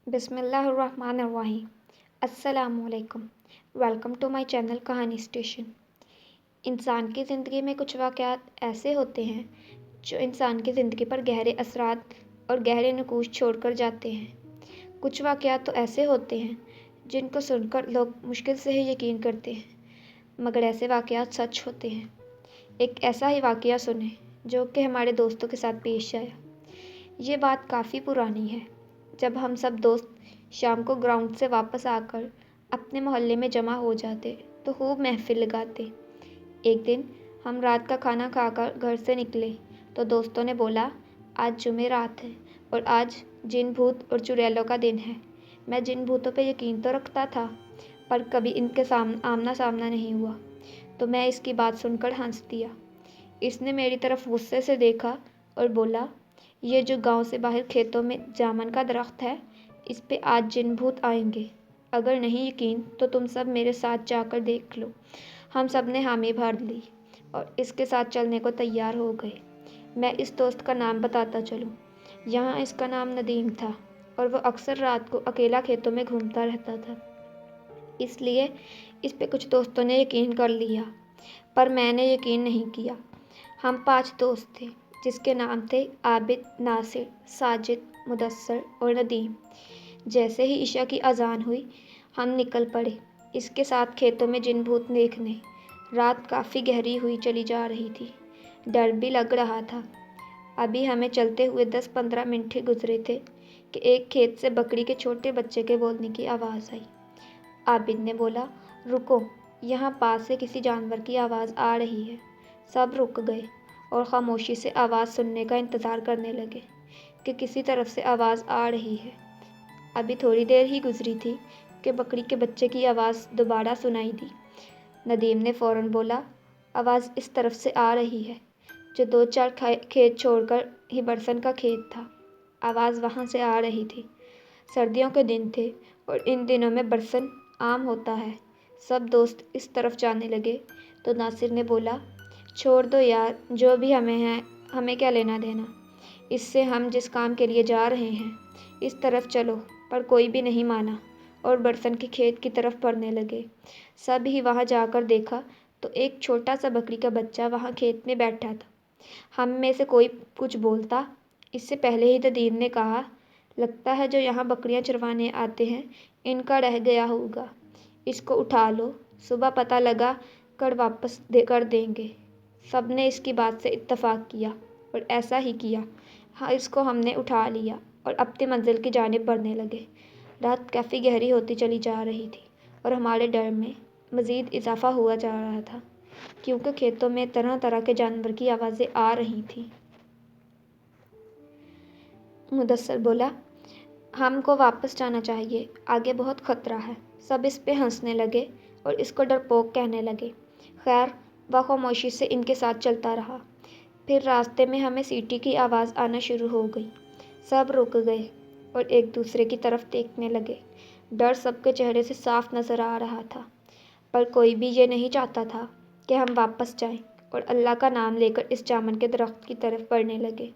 बिस्मिल्लाहिर्रहमानिर्रहीम। अस्सलामु अलैकुम। वेलकम टू माय चैनल कहानी स्टेशन। इंसान की ज़िंदगी में कुछ वाक़यात ऐसे होते हैं जो इंसान की ज़िंदगी पर गहरे असरात और गहरे नक़ूश छोड़कर जाते हैं। कुछ वाक़यात तो ऐसे होते हैं जिनको सुनकर लोग मुश्किल से ही यकीन करते हैं, मगर ऐसे वाक़यात सच होते हैं। एक ऐसा ही वाक़या सुने जो कि हमारे दोस्तों के साथ पेश आया। ये बात काफ़ी पुरानी है, जब हम सब दोस्त शाम को ग्राउंड से वापस आकर अपने मोहल्ले में जमा हो जाते तो खूब महफिल लगाते। एक दिन हम रात का खाना खाकर घर से निकले तो दोस्तों ने बोला, आज जुमेरात है और आज जिन भूत और चुड़ैलों का दिन है। मैं जिन भूतों पे यकीन तो रखता था, पर कभी इनके आमना सामना नहीं हुआ, तो मैं इसकी बात सुनकर हंस दिया। इसने मेरी तरफ गुस्से से देखा और बोला, ये जो गांव से बाहर खेतों में जामन का दरख्त है, इस पे आज जिन भूत आएंगे। अगर नहीं यकीन तो तुम सब मेरे साथ जाकर देख लो। हम सब ने हामी भर ली और इसके साथ चलने को तैयार हो गए। मैं इस दोस्त का नाम बताता चलूं। यहाँ इसका नाम नदीम था और वो अक्सर रात को अकेला खेतों में घूमता रहता था। इसलिए इस पे कुछ दोस्तों ने यकीन कर लिया, पर मैंने यकीन नहीं किया। हम 5 दोस्त थे जिसके नाम थे आबिद, नासिर, साजिद, मुदस्सर और नदीम। जैसे ही ईशा की अजान हुई, हम निकल पड़े इसके साथ खेतों में जिन भूत देखने। रात काफ़ी गहरी हुई चली जा रही थी, डर भी लग रहा था। अभी हमें चलते हुए 10-15 मिनट ही गुजरे थे कि एक खेत से बकरी के छोटे बच्चे के बोलने की आवाज़ आई। आबिद ने बोला, रुको, यहाँ पास से किसी जानवर की आवाज़ आ रही है। सब रुक गए और खामोशी से आवाज़ सुनने का इंतज़ार करने लगे कि किसी तरफ से आवाज़ आ रही है। अभी थोड़ी देर ही गुजरी थी कि बकरी के बच्चे की आवाज़ दोबारा सुनाई दी। नदीम ने फ़ौरन बोला, आवाज़ इस तरफ से आ रही है, जो 2-4 खेत छोड़कर ही बरसन का खेत था। आवाज़ वहाँ से आ रही थी। सर्दियों के दिन थे और इन दिनों में बरसन आम होता है। सब दोस्त इस तरफ जाने लगे तो नासिर ने बोला, छोड़ दो यार, जो भी हमें है, हमें क्या लेना देना इससे। हम जिस काम के लिए जा रहे हैं, इस तरफ चलो। पर कोई भी नहीं माना और बरसन के खेत की तरफ बढ़ने लगे। सब ही वहाँ जाकर देखा तो एक छोटा सा बकरी का बच्चा वहाँ खेत में बैठा था। हम में से कोई कुछ बोलता इससे पहले ही नदीम ने कहा, लगता है जो यहाँ बकरियाँ चरवाने आते हैं, इनका रह गया होगा। इसको उठा लो, सुबह पता लगा कर वापस कर देंगे। सब ने इसकी बात से इत्तफाक किया और ऐसा ही किया। हाँ, इसको हमने उठा लिया और अपनी मंजिल की जानिब बढ़ने लगे। रात काफ़ी गहरी होती चली जा रही थी और हमारे डर में मज़ीद इजाफा हुआ जा रहा था, क्योंकि खेतों में तरह तरह के जानवर की आवाज़ें आ रही थीं। मुदस्सर बोला, हमको वापस जाना चाहिए, आगे बहुत ख़तरा है। सब इस पे हंसने लगे और इसको डरपोक कहने लगे। खैर, वह खामोशी से इनके साथ चलता रहा। फिर रास्ते में हमें सीटी की आवाज़ आना शुरू हो गई। सब रुक गए और एक दूसरे की तरफ देखने लगे। डर सबके चेहरे से साफ नज़र आ रहा था, पर कोई भी ये नहीं चाहता था कि हम वापस जाएं और अल्लाह का नाम लेकर इस जामन के दरख्त की तरफ बढ़ने लगे।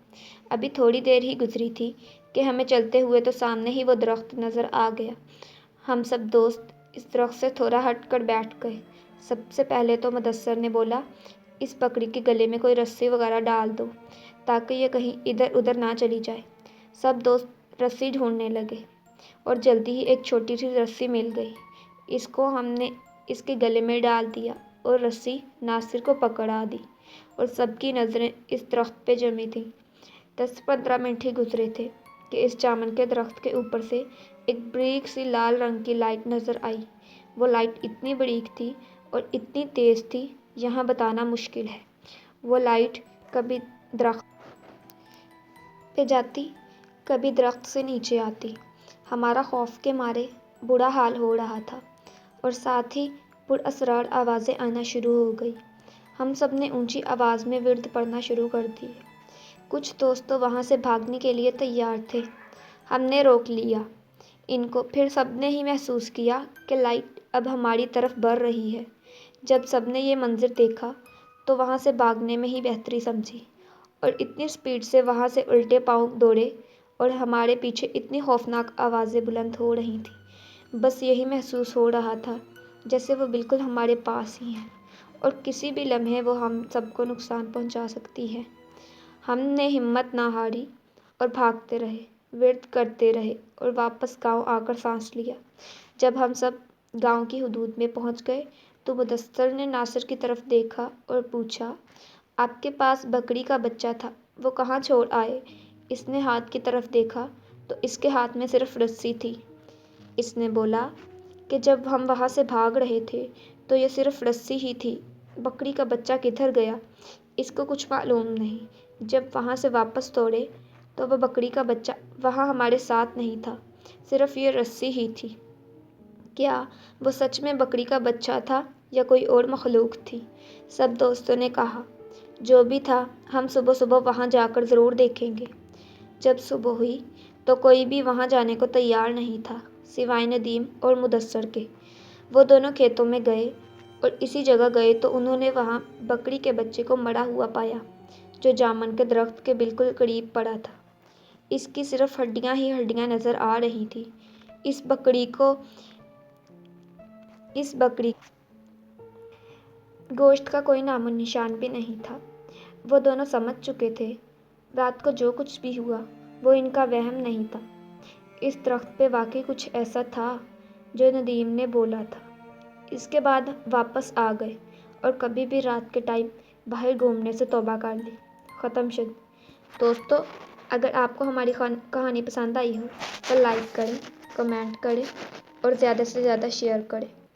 अभी थोड़ी देर ही गुजरी थी कि हमें चलते हुए तो सामने ही वो दरख्त नज़र आ गया। हम सब दोस्त इस दरख्त से थोड़ा हट कर बैठ गए। सबसे पहले तो मुदस्सर ने बोला, इस बकरी के गले में कोई रस्सी वगैरह डाल दो ताकि ये कहीं इधर उधर ना चली जाए। सब दोस्त रस्सी ढूंढने लगे और जल्दी ही एक छोटी सी रस्सी मिल गई। इसको हमने इसके गले में डाल दिया और रस्सी नासिर को पकड़ा दी और सबकी नज़रें इस दरख्त पे जमी थीं। 10-15 मिनट ही गुजरे थे कि इस जामुन के दरख्त के ऊपर से एक बारीक सी लाल रंग की लाइट नज़र आई। वो लाइट इतनी बारीक थी और इतनी तेज़ थी, यहाँ बताना मुश्किल है। वो लाइट कभी दरख्त पे जाती, कभी दरख्त से नीचे आती। हमारा खौफ के मारे बुरा हाल हो रहा था और साथ ही पुरअसरार आवाज़ें आना शुरू हो गई। हम सब ने ऊंची आवाज़ में विर्द पढ़ना शुरू कर दिए। कुछ दोस्त तो वहाँ से भागने के लिए तैयार थे। हमने रोक लिया इनको। फिर सब ने ही महसूस किया कि लाइट अब हमारी तरफ बढ़ रही है। जब सब ने ये मंजर देखा तो वहाँ से भागने में ही बेहतरी समझी और इतनी स्पीड से वहाँ से उल्टे पाँव दौड़े اور ہمارے پیچھے اتنی خوفناک آوازیں بلند ہو رہی تھیں۔ بس یہی محسوس ہو رہا تھا جیسے وہ بالکل ہمارے پاس ہی ہیں اور کسی بھی لمحے وہ ہم سب کو نقصان پہنچا سکتی ہے۔ ہم نے ہمت نہ ہاری اور بھاگتے رہے، ورد کرتے رہے اور واپس گاؤں آ کر سانس لیا۔ جب ہم سب گاؤں کی حدود میں پہنچ گئے تو مدثر نے ناصر کی طرف دیکھا اور پوچھا، آپ کے پاس بکری کا بچہ تھا، وہ کہاں چھوڑ آئے؟ اس نے ہاتھ کی طرف دیکھا تو اس کے ہاتھ میں صرف رسی تھی۔ اس نے بولا کہ جب ہم وہاں سے بھاگ رہے تھے تو یہ صرف رسی ہی تھی، بکری کا بچہ کدھر گیا اس کو کچھ معلوم نہیں۔ جب وہاں سے واپس دوڑے تو وہ بکری کا بچہ وہاں ہمارے ساتھ نہیں تھا، صرف یہ رسی ہی تھی۔ کیا وہ سچ میں بکری کا بچہ تھا یا کوئی اور مخلوق تھی؟ سب دوستوں نے کہا، جو بھی تھا ہم صبح صبح وہاں جا کر ضرور دیکھیں گے۔ جب صبح ہوئی تو کوئی بھی وہاں جانے کو تیار نہیں تھا سوائے ندیم اور مدثر کے۔ وہ دونوں کھیتوں میں گئے اور اسی جگہ گئے تو انہوں نے وہاں بکری کے بچے کو مرا ہوا پایا جو جامن کے درخت کے بالکل قریب پڑا تھا۔ اس کی صرف ہڈیاں ہی ہڈیاں نظر آ رہی تھیں۔ اس بکری گوشت کا کوئی نام و نشان بھی نہیں تھا۔ وہ دونوں سمجھ چکے تھے رات کو جو کچھ بھی ہوا وہ ان کا وہم نہیں تھا۔ اس درخت پہ واقعی کچھ ایسا تھا جو ندیم نے بولا تھا۔ اس کے بعد واپس آ گئے اور کبھی بھی رات کے ٹائم باہر گھومنے سے توبہ کر لی۔ ختم شد۔ دوستو، اگر آپ کو ہماری کہانی پسند آئی ہو تو لائک کریں، کمنٹ کریں اور زیادہ سے زیادہ شیئر کریں۔